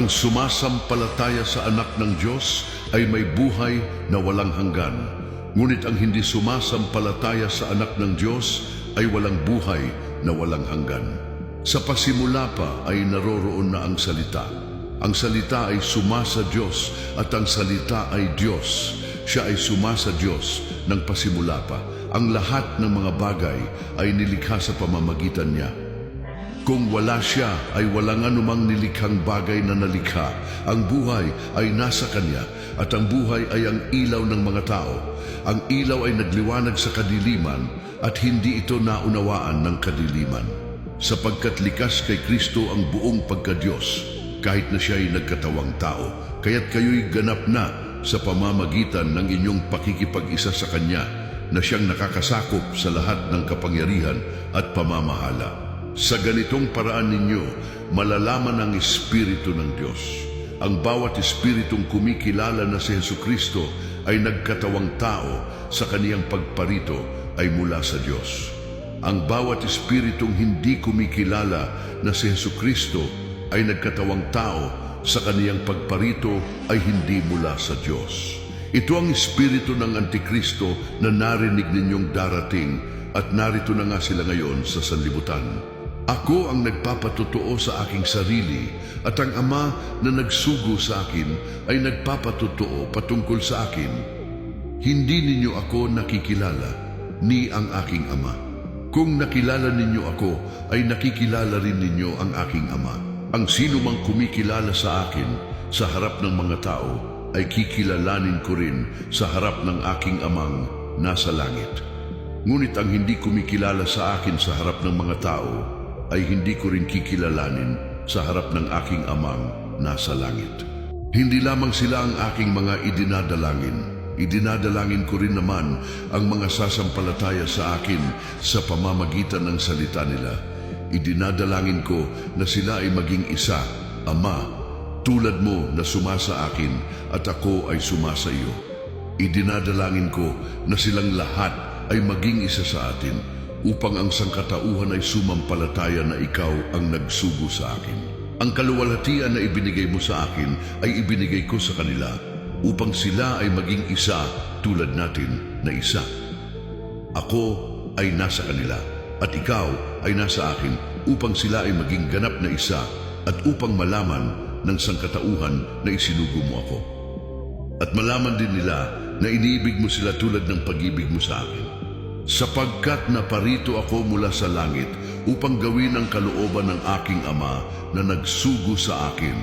Ang sumasampalataya sa anak ng Diyos ay may buhay na walang hanggan. Ngunit ang hindi sumasampalataya sa anak ng Diyos ay walang buhay na walang hanggan. Sa pasimula pa ay naroroon na ang salita. Ang salita ay sumasa Diyos at ang salita ay Diyos. Siya ay sumasa Diyos ng pasimula pa. Ang lahat ng mga bagay ay nilikha sa pamamagitan niya. Kung wala siya, ay walang anumang nilikhang bagay na nalikha. Ang buhay ay nasa Kanya, at ang buhay ay ang ilaw ng mga tao. Ang ilaw ay nagliwanag sa kadiliman, at hindi ito naunawaan ng kadiliman. Sapagkat likas kay Kristo ang buong pagka-Diyos, kahit na siya ay nagkatawang tao, kaya't kayo'y ganap na sa pamamagitan ng inyong pakikipag-isa sa Kanya, na siyang nakakasakop sa lahat ng kapangyarihan at pamamahala. Sa ganitong paraan ninyo, malalaman ang Espiritu ng Diyos. Ang bawat Espiritong kumikilala na si Jesucristo ay nagkatawang tao sa kaniyang pagparito ay mula sa Diyos. Ang bawat Espiritong hindi kumikilala na si Jesucristo ay nagkatawang tao sa kaniyang pagparito ay hindi mula sa Diyos. Ito ang Espiritu ng Antikristo na narinig ninyong darating at narito na nga sila ngayon sa sanlibutan. Ako ang nagpapatotoo sa aking sarili at ang Ama na nagsugo sa akin ay nagpapatotoo patungkol sa akin. Hindi ninyo ako nakikilala, ni ang aking Ama. Kung nakilala ninyo ako, ay nakikilala rin ninyo ang aking Ama. Ang sino mang kumikilala sa akin sa harap ng mga tao, ay kikilalanin ko rin sa harap ng aking Amang nasa langit. Ngunit ang hindi kumikilala sa akin sa harap ng mga tao, ay hindi ko rin kikilalanin sa harap ng aking Amang nasa langit. Hindi lamang sila ang aking mga idinadalangin. Idinadalangin ko rin naman ang mga sasampalataya sa akin sa pamamagitan ng salita nila. Idinadalangin ko na sila ay maging isa, Ama, tulad mo na sumasa akin at ako ay sumasa iyo. Idinadalangin ko na silang lahat ay maging isa sa atin, upang ang sangkatauhan ay sumampalataya na ikaw ang nagsugo sa akin. Ang kaluwalhatian na ibinigay mo sa akin ay ibinigay ko sa kanila, upang sila ay maging isa tulad natin na isa. Ako ay nasa kanila, at ikaw ay nasa akin, upang sila ay maging ganap na isa, at upang malaman ng sangkatauhan na isinugo mo ako. At malaman din nila na iniibig mo sila tulad ng pag-ibig mo sa akin. Sapagkat naparito ako mula sa langit upang gawin ang kalooban ng aking Ama na nagsugo sa akin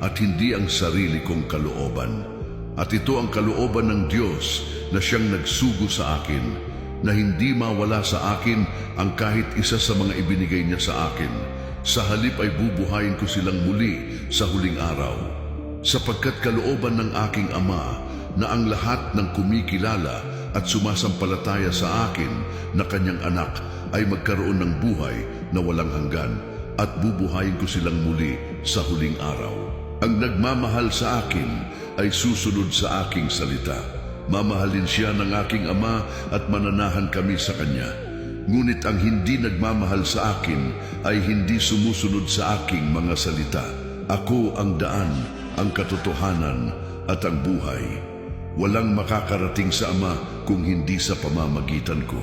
at hindi ang sarili kong kalooban. At ito ang kalooban ng Diyos na siyang nagsugo sa akin, na hindi mawala sa akin ang kahit isa sa mga ibinigay niya sa akin. Sa halip ay bubuhayin ko silang muli sa huling araw. Sapagkat kalooban ng aking Ama na ang lahat ng kumikilala at sumasampalataya sa akin na kanyang anak ay magkaroon ng buhay na walang hanggan, at bubuhayin ko silang muli sa huling araw. Ang nagmamahal sa akin ay susunod sa aking salita. Mamahalin siya ng aking Ama at mananahan kami sa kanya. Ngunit ang hindi nagmamahal sa akin ay hindi sumusunod sa aking mga salita. Ako ang daan, ang katotohanan at ang buhay. Walang makakarating sa Ama kung hindi sa pamamagitan ko.